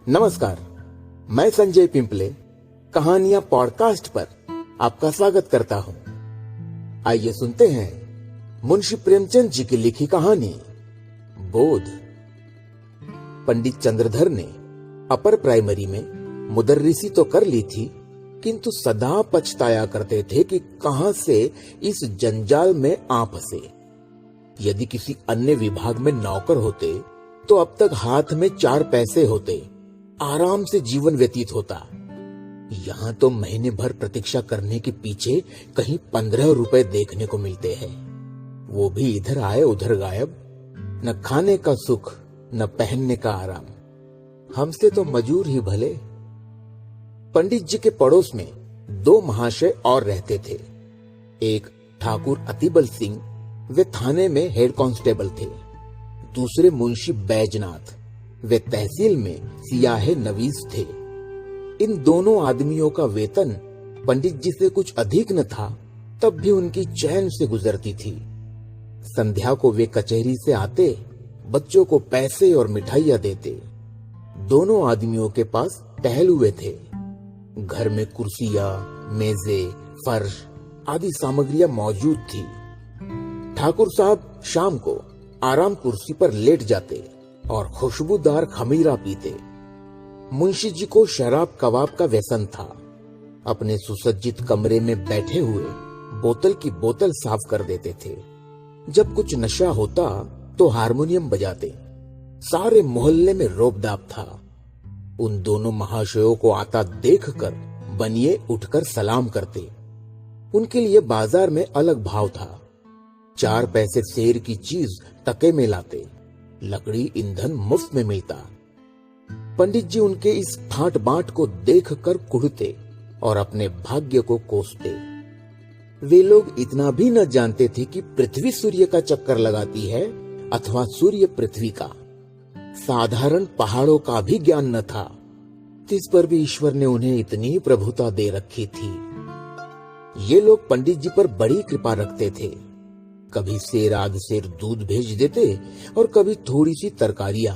नमस्कार, मैं संजय पिंपले कहानियां पॉडकास्ट पर आपका स्वागत करता हूं। आइए सुनते हैं मुंशी प्रेमचंद जी की लिखी कहानी बोध। पंडित चंद्रधर ने अपर प्राइमरी में मुदर्रिसी तो कर ली थी, किंतु सदा पछताया करते थे कि कहां से इस जंजाल में आ फंसे। यदि किसी अन्य विभाग में नौकर होते तो अब तक हाथ में 4 पैसे होते, आराम से जीवन व्यतीत होता। यहां तो महीने भर प्रतीक्षा करने के पीछे कहीं 15 रुपए देखने को मिलते हैं, वो भी इधर आए उधर गायब। न खाने का सुख न पहनने का आराम। हमसे तो मजूर ही भले। पंडित जी के पड़ोस में 2 महाशय और रहते थे। एक ठाकुर अतिबल सिंह, वे थाने में हेड कांस्टेबल थे। दूसरे मुंशी बैजनाथ, वे तहसील में सियाहे नवीस थे। इन दोनों आदमियों का वेतन पंडित जी से कुछ अधिक न था, तब भी उनकी चैन से गुजरती थी। संध्या को वे कचहरी से आते, बच्चों को पैसे और मिठाइयां देते। दोनों आदमियों के पास टहलुए थे। घर में कुर्सियां, मेजें, फर्श आदि सामग्रियां मौजूद थी। ठाकुर साहब शाम को आराम कुर्सी पर लेट जाते और खुशबूदार खमीरा पीते। मुंशी जी को शराब कबाब का व्यसन था। अपने सुसज्जित कमरे में बैठे हुए बोतल की बोतल साफ कर देते थे। जब कुछ नशा होता तो हारमोनियम बजाते। सारे मोहल्ले में रोबदाब था। उन दोनों महाशयों को आता देखकर बनिए उठकर सलाम करते। उनके लिए बाजार में अलग भाव था। 4 पैसे शेर की चीज टके में लाते। लकड़ी ईंधन मुफ्त में मिलता। पंडित जी उनके इस ठाट बाट को देखकर कुढ़ते और अपने भाग्य को कोसते। वे लोग इतना भी न जानते थे कि पृथ्वी सूर्य का चक्कर लगाती है अथवा सूर्य पृथ्वी का। साधारण पहाड़ों का भी ज्ञान न था। इस पर भी ईश्वर ने उन्हें इतनी प्रभुता दे रखी थी। ये लोग पंडित जी पर बड़ी कृपा रखते थे। कभी सेर आध सेर दूध भेज देते और कभी थोड़ी सी तरकारियां।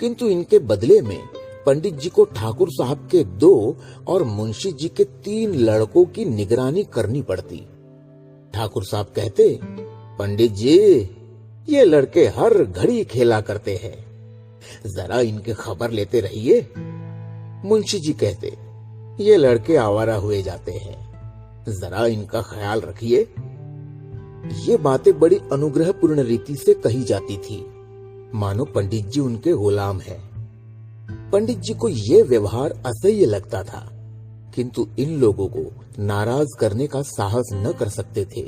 किंतु इनके बदले में पंडित जी को ठाकुर साहब के 2 और मुंशी जी के 3 लड़कों की निगरानी करनी पड़ती। ठाकुर साहब कहते, पंडित जी ये लड़के हर घड़ी खेला करते हैं, जरा इनकी खबर लेते रहिए। मुंशी जी कहते, ये लड़के आवारा हुए जाते हैं, जरा इनका ख्याल रखिए। ये बातें बड़ी अनुग्रहपूर्ण रीति से कही जाती थी, मानो पंडित जी उनके गुलाम हैं। पंडित जी को यह व्यवहार असह्य लगता था, किंतु इन लोगों को नाराज करने का साहस न कर सकते थे।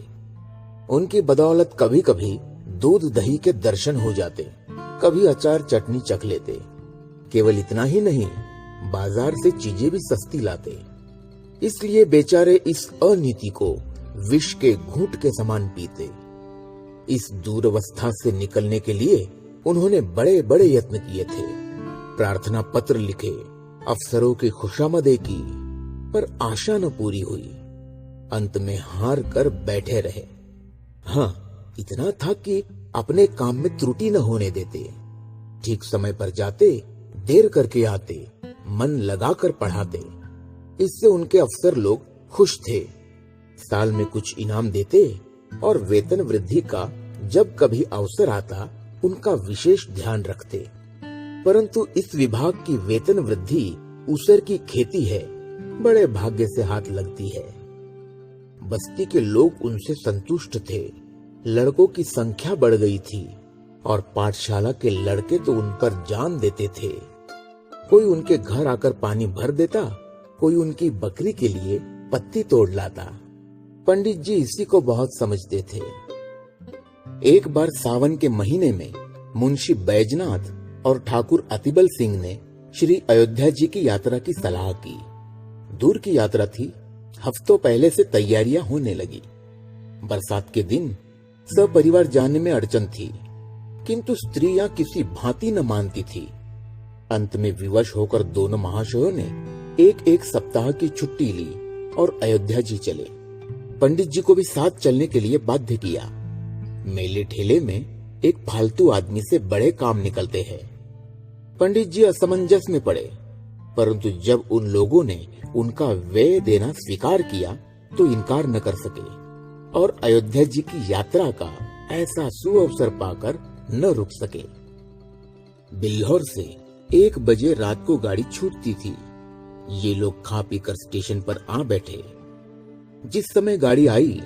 उनकी बदौलत कभी कभी दूध दही के दर्शन हो जाते, कभी अचार चटनी चख लेते। केवल इतना ही नहीं, बाजार से चीजें भी सस्ती लाते। इसलिए बेचारे इस अनीति को विष के घूंट के समान पीते। इस दूरवस्था से निकलने के लिए उन्होंने बड़े बड़े यत्न किए थे। प्रार्थना पत्र लिखे, अफसरों की खुशामदें की, पर आशा न पूरी हुई। अंत में हार कर बैठे रहे। हाँ, इतना था कि अपने काम में त्रुटि न होने देते। ठीक समय पर जाते, देर करके आते, मन लगाकर पढ़ाते। इससे उनके अफसर लोग खुश थे। साल में कुछ इनाम देते और वेतन वृद्धि का जब कभी अवसर आता उनका विशेष ध्यान रखते। परंतु इस विभाग की वेतन वृद्धि ऊसर की खेती है, बड़े भाग्य से हाथ लगती है। बस्ती के लोग उनसे संतुष्ट थे। लड़कों की संख्या बढ़ गई थी और पाठशाला के लड़के तो उन पर जान देते थे। कोई उनके घर आकर पानी भर देता, कोई उनकी बकरी के लिए पत्ती तोड़ लाता। पंडित जी इसी को बहुत समझते थे। एक बार सावन के महीने में मुंशी बैजनाथ और ठाकुर अतिबल सिंह ने श्री अयोध्या जी की यात्रा की सलाह की। दूर की यात्रा थी, हफ्तों पहले से तैयारियां होने लगी। बरसात के दिन सपरिवार जाने में अड़चन थी, किंतु स्त्रियां किसी भांति न मानती थी। अंत में विवश होकर दोनों महाशयों ने एक सप्ताह की छुट्टी ली और अयोध्या जी चले। पंडित जी को भी साथ चलने के लिए बाध्य किया। मेले ठेले में एक फालतू आदमी से बड़े काम निकलते हैं। पंडित जी असमंजस में पड़े, परंतु जब उन लोगों ने उनका व्यय देना स्वीकार किया तो इनकार न कर सके और अयोध्या जी की यात्रा का ऐसा सुअवसर पाकर न रुक सके। बिल्हौर से 1 बजे रात को गाड़ी छूटती थी। ये लोग खा पीकर स्टेशन पर आ बैठे। जिस समय गाड़ी आई,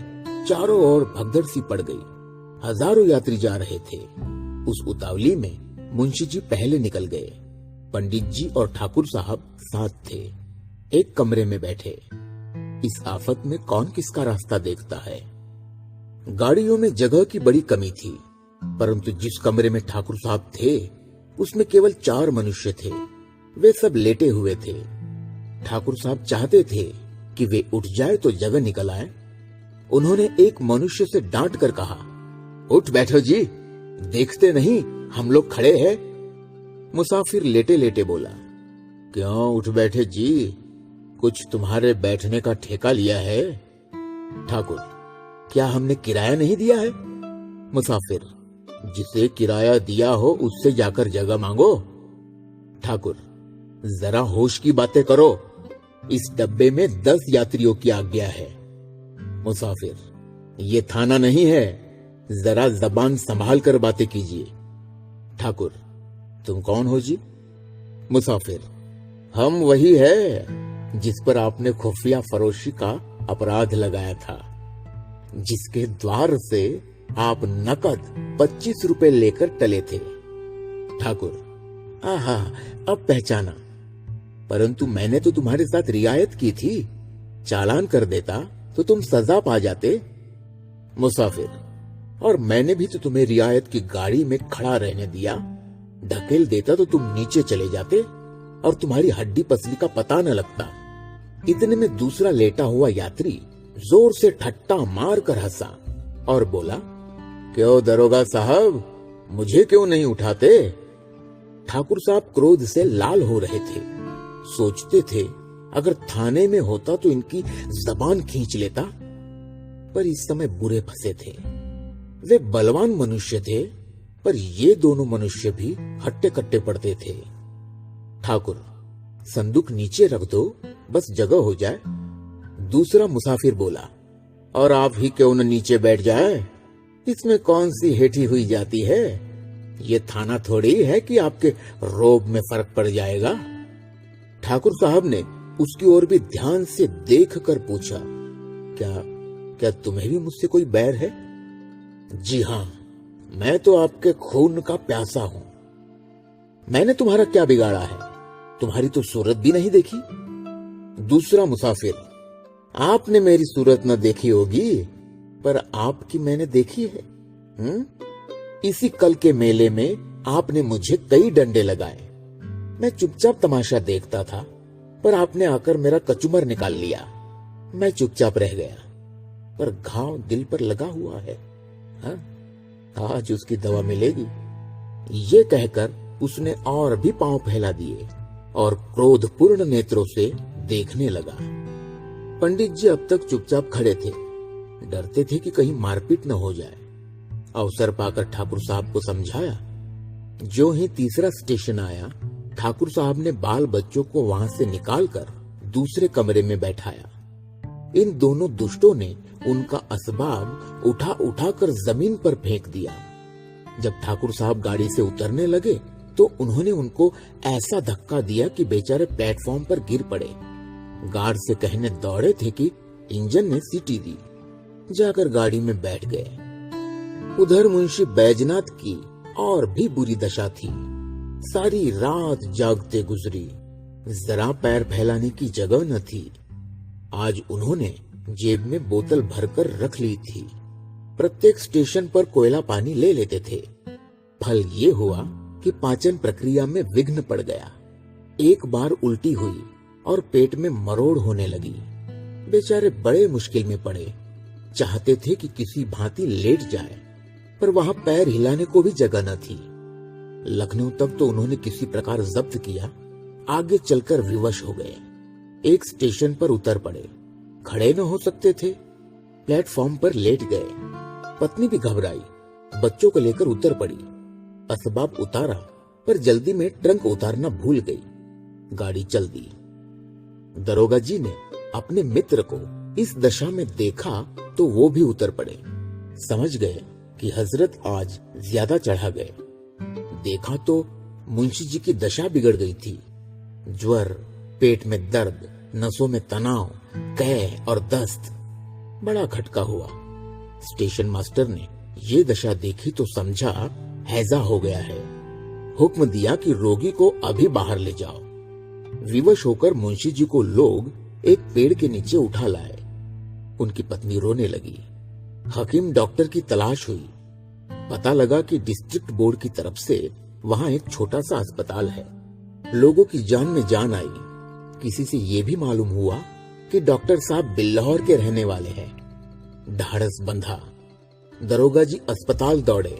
चारों ओर भगदड़ सी पड़ गई। हजारों यात्री जा रहे थे। उस उतावली में मुंशी जी पहले निकल गए। पंडित जी और ठाकुर साहब साथ थे, एक कमरे में बैठे। इस आफत में कौन किसका रास्ता देखता है। गाड़ियों में जगह की बड़ी कमी थी, परंतु जिस कमरे में ठाकुर साहब थे उसमें केवल 4 मनुष्य थे। वे सब लेटे हुए थे। ठाकुर साहब चाहते थे कि वे उठ जाए तो जगह निकल आए। उन्होंने एक मनुष्य से डांट कर कहा, उठ बैठो जी, देखते नहीं हम लोग खड़े हैं। मुसाफिर लेटे लेटे बोला, क्यों उठ बैठे जी, कुछ तुम्हारे बैठने का ठेका लिया है? ठाकुर, क्या हमने किराया नहीं दिया है? मुसाफिर, जिसे किराया दिया हो उससे जाकर जगह मांगो। ठाकुर, जरा होश की बातें करो, इस डब्बे में 10 यात्रियों की आज्ञा है। मुसाफिर, ये थाना नहीं है, जरा जबान संभाल कर बातें कीजिए। ठाकुर, तुम कौन हो जी? मुसाफिर, हम वही है जिस पर आपने खुफिया फरोशी का अपराध लगाया था, जिसके द्वार से आप नकद 25 रुपए लेकर टले थे। ठाकुर, आहा, अब पहचाना, परंतु मैंने तो तुम्हारे साथ रियायत की थी, चालान कर देता तो तुम सजा पा जाते। मुसाफिर, और मैंने भी तो तुम्हें रियायत की गाड़ी में खड़ा रहने दिया, ढकेल देता तो तुम नीचे चले जाते और तुम्हारी हड्डी पसली का पता न लगता। इतने में दूसरा लेटा हुआ यात्री जोर से ठट्टा मार कर हंसा और बोला, क्यों दरोगा साहब, मुझे क्यों नहीं उठाते? ठाकुर साहब क्रोध से लाल हो रहे थे। सोचते थे अगर थाने में होता तो इनकी जबान खींच लेता, पर इस समय बुरे फंसे थे। वे बलवान मनुष्य थे, पर ये दोनों मनुष्य भी हट्टे कट्टे पड़ते थे। ठाकुर, संदूक नीचे रख दो, बस जगह हो जाए। दूसरा मुसाफिर बोला, और आप ही क्यों न नीचे बैठ जाए, इसमें कौन सी हेठी हुई जाती है? ये थाना थोड़ी है कि आपके रोब में फर्क पड़ जाएगा। ठाकुर साहब ने उसकी ओर भी ध्यान से देखकर पूछा, क्या तुम्हें भी मुझसे कोई बैर है? जी हां, मैं तो आपके खून का प्यासा हूं। मैंने तुम्हारा क्या बिगाड़ा है? तुम्हारी तो सूरत भी नहीं देखी। दूसरा मुसाफिर, आपने मेरी सूरत न देखी होगी, पर आपकी मैंने देखी है। इसी कल के मेले में आपने मुझे कई डंडे लगाए। मैं चुपचाप तमाशा देखता था, पर आपने आकर मेरा कचुमर निकाल लिया। मैं चुपचाप रह गया, पर घाव दिल पर लगा हुआ है। हाँ? आज उसकी दवा मिलेगी। ये कहकर उसने और भी पांव फैला दिए और क्रोधपूर्ण नेत्रों से देखने लगा। पंडित जी अब तक चुपचाप खड़े थे, डरते थे कि कहीं मारपीट न हो जाए। अवसर पाकर ठाकुर साहब को समझाया। जो ही तीसरा स्टेशन आया, ठाकुर साहब ने बाल बच्चों को वहां से निकालकर दूसरे कमरे में बैठाया। इन दोनों दुष्टों ने उनका असबाब उठा उठा कर जमीन पर फेंक दिया। जब ठाकुर साहब गाड़ी से उतरने लगे तो उन्होंने उनको ऐसा धक्का दिया कि बेचारे प्लेटफॉर्म पर गिर पड़े। गार्ड से कहने दौड़े थे कि इंजन ने सीटी दी। जाकर गाड़ी में बैठ गए। उधर मुंशी बैजनाथ की और भी बुरी दशा थी। सारी रात जागते गुजरी, जरा पैर फैलाने की जगह न थी। आज उन्होंने जेब में बोतल भरकर रख ली थी। प्रत्येक स्टेशन पर कोयला पानी ले लेते थे। फल ये हुआ कि पाचन प्रक्रिया में विघ्न पड़ गया। एक बार उल्टी हुई और पेट में मरोड़ होने लगी। बेचारे बड़े मुश्किल में पड़े। चाहते थे कि किसी भांति लेट जाए, पर वहां पैर हिलाने को भी जगह न थी। लखनऊ तक तो उन्होंने किसी प्रकार जब्त किया। आगे चलकर विवश हो गए। एक स्टेशन पर उतर पड़े। खड़े न हो सकते थे, प्लेटफॉर्म पर लेट गए। पत्नी भी घबराई, बच्चों को लेकर उतर पड़ी। असबाब उतारा पर जल्दी में ट्रंक उतारना भूल गई। गाड़ी चल दी। दरोगा जी ने अपने मित्र को इस दशा में देखा तो वो भी उतर पड़े। समझ गए कि हजरत आज ज्यादा चढ़ा गए। देखा तो मुंशी जी की दशा बिगड़ गई थी। ज्वर, पेट में दर्द, नसों में तनाव, कै और दस्त। बड़ा खटका हुआ। स्टेशन मास्टर ने ये दशा देखी तो समझा हैजा हो गया है। हुक्म दिया कि रोगी को अभी बाहर ले जाओ। विवश होकर मुंशी जी को लोग एक पेड़ के नीचे उठा लाए। उनकी पत्नी रोने लगी। हकीम डॉक्टर की तलाश हुई। पता लगा कि डिस्ट्रिक्ट बोर्ड की तरफ से वहां एक छोटा सा अस्पताल है। लोगों की जान में जान आई। किसी से ये भी मालूम हुआ कि डॉक्टर साहब बिल्लौर के रहने वाले हैं। ढाढ़स बंधा। दरोगा जी अस्पताल दौड़े।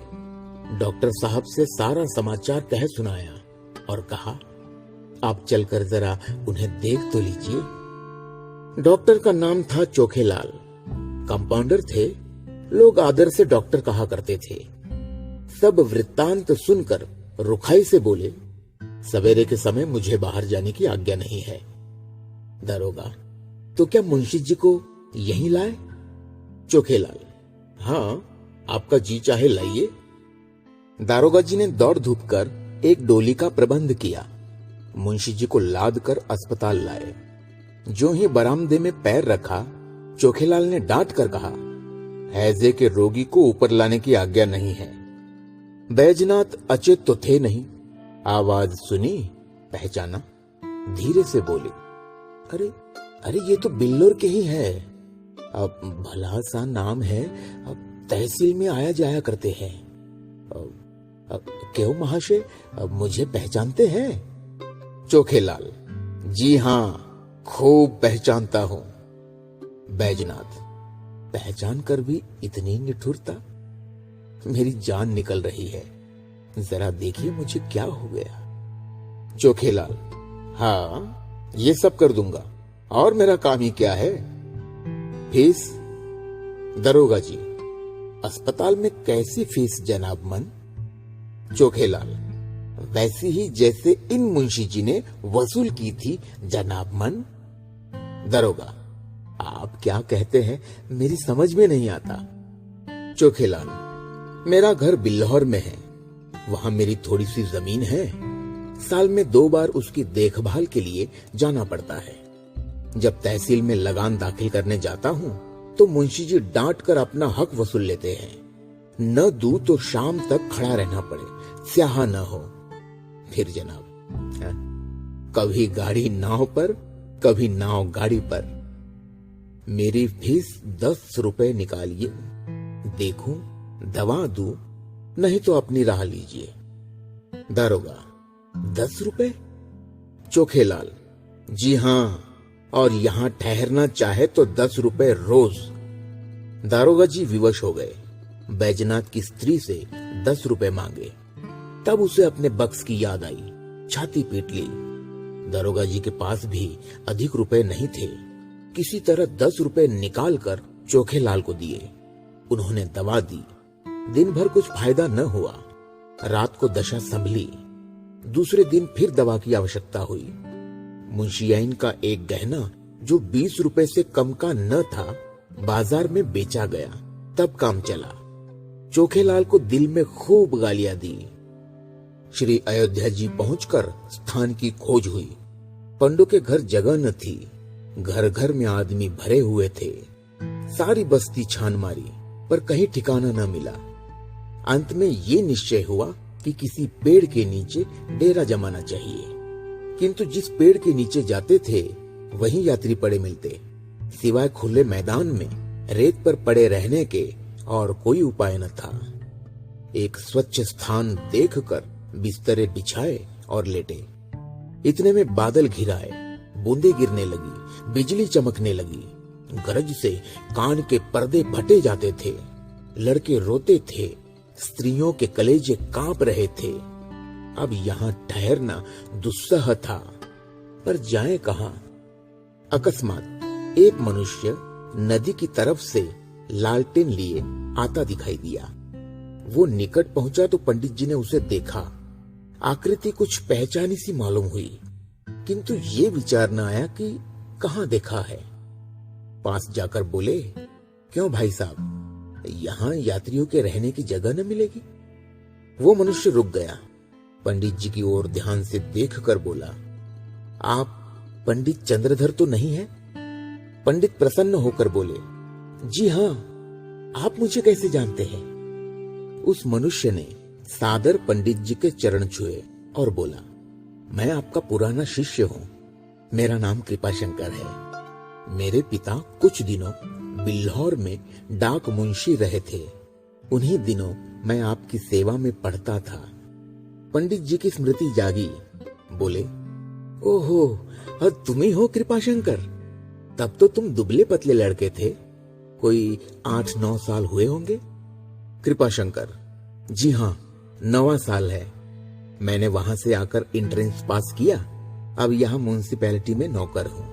डॉक्टर साहब से सारा समाचार कह सुनाया और कहा, आप चलकर जरा उन्हें देख तो लीजिए। डॉक्टर का नाम था चोखेलाल। कंपाउंडर थे। लोग आदर से डॉक्टर कहा करते थे। सब वृत्तांत सुनकर रुखाई से बोले, सवेरे के समय मुझे बाहर जाने की आज्ञा नहीं है। दरोगा, तो क्या मुंशी जी को यहीं लाए? चोखेलाल, हाँ, आपका जी चाहे लाइए। दारोगा जी ने दौड़ धूप कर एक डोली का प्रबंध किया। मुंशी जी को लाद कर अस्पताल लाए। जो ही बरामदे में पैर रखा, चोखेलाल ने डांट कर कहा, हैजे के रोगी को ऊपर लाने की आज्ञा नहीं है। बैजनाथ अचेत तो थे नहीं। आवाज सुनी, पहचाना, धीरे से बोले, अरे अरे ये तो बिल्लोर के ही है। अब भला सा नाम है, अब तहसील में आया जाया करते हैं। क्यों महाशय, मुझे पहचानते हैं? चोखेलाल, जी हाँ, खूब पहचानता हूं। बैजनाथ, पहचान कर भी इतनी निठुरता? मेरी जान निकल रही है। जरा देखिए मुझे क्या हो गया। चोखेलाल, हाँ, ये सब कर दूंगा, और मेरा काम ही क्या है। फीस? दरोगा जी, अस्पताल में कैसी फीस जनाब मन? चोखेलाल, वैसी ही जैसे इन मुंशी जी ने वसूल की थी जनाब मन। दरोगा, आप क्या कहते हैं, मेरी समझ में नहीं आता। चोखेलाल, मेरा घर बिल्लौर में है। वहां मेरी थोड़ी सी जमीन है। साल में 2 बार उसकी देखभाल के लिए जाना पड़ता है। जब तहसील में लगान दाखिल करने जाता हूं तो मुंशी जी डांट कर अपना हक वसूल लेते हैं। न दूं तो शाम तक खड़ा रहना पड़े, स्याहा न हो। फिर जनाब, कभी गाड़ी नाव पर, कभी नाव गाड़ी पर। मेरी फीस 10 रुपए निकालिए। देखूं, दवा दूं, नहीं तो अपनी राह लीजिए। दारोगा, 10 रुपए? चोखेलाल, जी हां, और यहां ठहरना चाहे तो 10 रुपए रोज। दारोगा जी विवश हो गए। बैजनाथ की स्त्री से 10 रुपए मांगे। तब उसे अपने बक्स की याद आई। छाती पीट ली। दारोगा जी के पास भी अधिक रुपए नहीं थे। किसी तरह 10 रुपए निकाल कर चोखेलाल को दिए। उन्होंने दवा दी। दिन भर कुछ फायदा न हुआ। रात को दशा संभली। दूसरे दिन फिर दवा की आवश्यकता हुई। मुंशियाइन का एक गहना जो 20 रुपए से कम का न था, बाजार में बेचा गया। तब काम चला। चोखेलाल को दिल में खूब गालियां दी। श्री अयोध्या जी पहुंचकर स्थान की खोज हुई। पंडों के घर जगह न थी। घर घर में आदमी भरे हुए थे। सारी बस्ती छान मारी, पर कहीं ठिकाना न मिला। अंत में ये निश्चय हुआ कि किसी पेड़ के नीचे डेरा जमाना चाहिए। किंतु जिस पेड़ के नीचे जाते थे वहीं यात्री पड़े मिलते। सिवाय खुले मैदान में रेत पर पड़े रहने के और कोई उपाय न था। एक स्वच्छ स्थान देखकर बिस्तरे बिछाए और लेटे। इतने में बादल घिराए, बूंदे गिरने लगी, बिजली चमकने लगी। गरज से कान के पर्दे फटे जाते थे। लड़के रोते थे, स्त्रियों के कलेजे कांप रहे थे। अब यहाँ ठहरना दुस्सह था, पर जाए कहाँ? अकस्मात एक मनुष्य नदी की तरफ से लालटेन लिए आता दिखाई दिया। वो निकट पहुंचा तो पंडित जी ने उसे देखा। आकृति कुछ पहचानी सी मालूम हुई, किंतु ये विचार न आया कि कहां देखा है। पास जाकर बोले, क्यों भाई साहब, यहां यात्रियों के रहने की जगह न मिलेगी? वो मनुष्य रुक गया, पंडित जी की ओर ध्यान से देखकर बोला, आप पंडित चंद्रधर तो नहीं है? पंडित प्रसन्न होकर बोले, जी हां, आप मुझे कैसे जानते हैं? उस मनुष्य ने सादर पंडित जी के चरण छुए और बोला, मैं आपका पुराना शिष्य हूं। मेरा नाम कृपाशंकर है। मेरे पिता कुछ दिनों बिल्हौर में डाक मुंशी रहे थे। उन्हीं दिनों मैं आपकी सेवा में पढ़ता था। पंडित जी की स्मृति जागी, बोले, ओहो, तुम ही हो कृपाशंकर? तब तो तुम दुबले पतले लड़के थे, कोई 8-9 साल हुए होंगे। कृपाशंकर, जी हां, 9वां साल है। मैंने वहां से आकर एंट्रेंस पास किया, अब यहां म्युनिसिपैलिटी में नौकर हूं।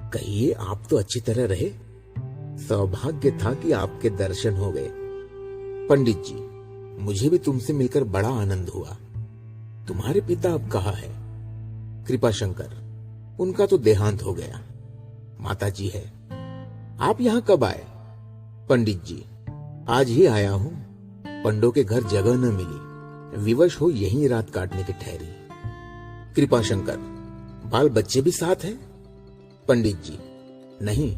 कहिए, आप तो अच्छी तरह रहे। सौभाग्य था कि आपके दर्शन हो गए। पंडित जी, मुझे भी तुमसे मिलकर बड़ा आनंद हुआ। तुम्हारे पिता अब कहाँ है? कृपाशंकर, उनका तो देहांत हो गया। माता जी है। आप यहां कब आए? पंडित जी, आज ही आया हूं। पंडों के घर जगह न मिली, विवश हो यहीं रात काटने की ठहरी। कृपाशंकर, बाल बच्चे भी साथ हैं? पंडित जी, नहीं,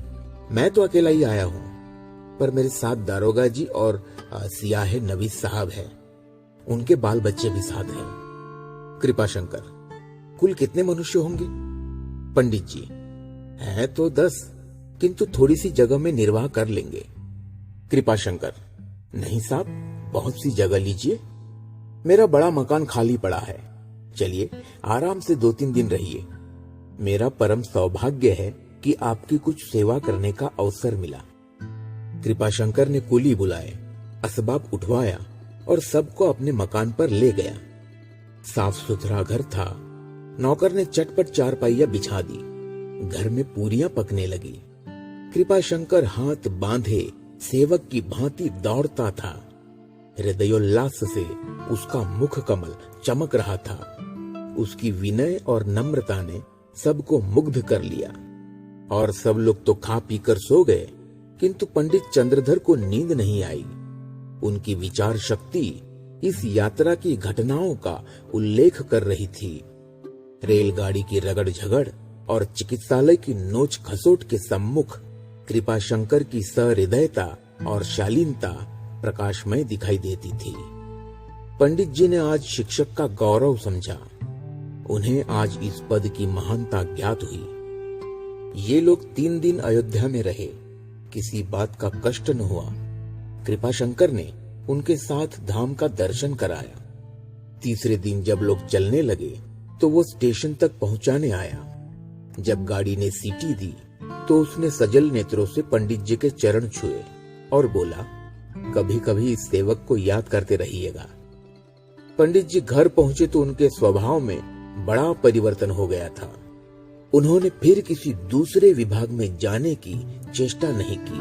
मैं तो अकेला ही आया हूं, पर मेरे साथ दारोगा जी और सियाहे नवीस साहब है, उनके बाल बच्चे भी साथ हैं। कृपाशंकर, कुल कितने मनुष्य होंगे? पंडित जी, है तो 10, किंतु थोड़ी सी जगह में निर्वाह कर लेंगे। कृपाशंकर, नहीं साहब, बहुत सी जगह लीजिए। मेरा बड़ा मकान खाली पड़ा है, चलिए आराम से 2-3 दिन रहिए। मेरा परम सौभाग्य है कि आपकी कुछ सेवा करने का अवसर मिला। कृपाशंकर ने कुली बुलाए, असबाब उठवाया और सबको अपने मकान पर ले गया। साफ सुथरा घर था। नौकर ने चटपट चारपाइयां बिछा दी। घर में पूरियां पकने लगी। कृपाशंकर हाथ बांधे सेवक की भांति दौड़ता था। हृदयोल्लास से उसका मुख कमल चमक रहा था। उसकी विनय और नम्रता ने सबको मुग्ध कर लिया। और सब लोग तो खा पीकर सो गए, किंतु पंडित चंद्रधर को नींद नहीं आई। उनकी विचार शक्ति इस यात्रा की घटनाओं का उल्लेख कर रही थी। रेलगाड़ी की रगड़ झगड़ और चिकित्सालय की नोच खसोट के सम्मुख कृपाशंकर की सहृदयता और शालीनता प्रकाशमय दिखाई देती थी। पंडित जी ने आज शिक्षक का गौरव समझा। उन्हें आज इस पद की महानता ज्ञात हुई। ये लोग 3 दिन अयोध्या में रहे, किसी बात का कष्ट न हुआ। कृपाशंकर ने उनके साथ धाम का दर्शन कराया। तीसरे दिन जब लोग चलने लगे तो वो स्टेशन तक पहुंचाने आया। जब गाड़ी ने सीटी दी तो उसने सजल नेत्रों से पंडित जी के चरण छुए और बोला, कभी कभी इस सेवक को याद करते रहिएगा। पंडित जी घर पहुंचे तो उनके स्वभाव में बड़ा परिवर्तन हो गया था। उन्होंने फिर किसी दूसरे विभाग में जाने की चेष्टा नहीं की।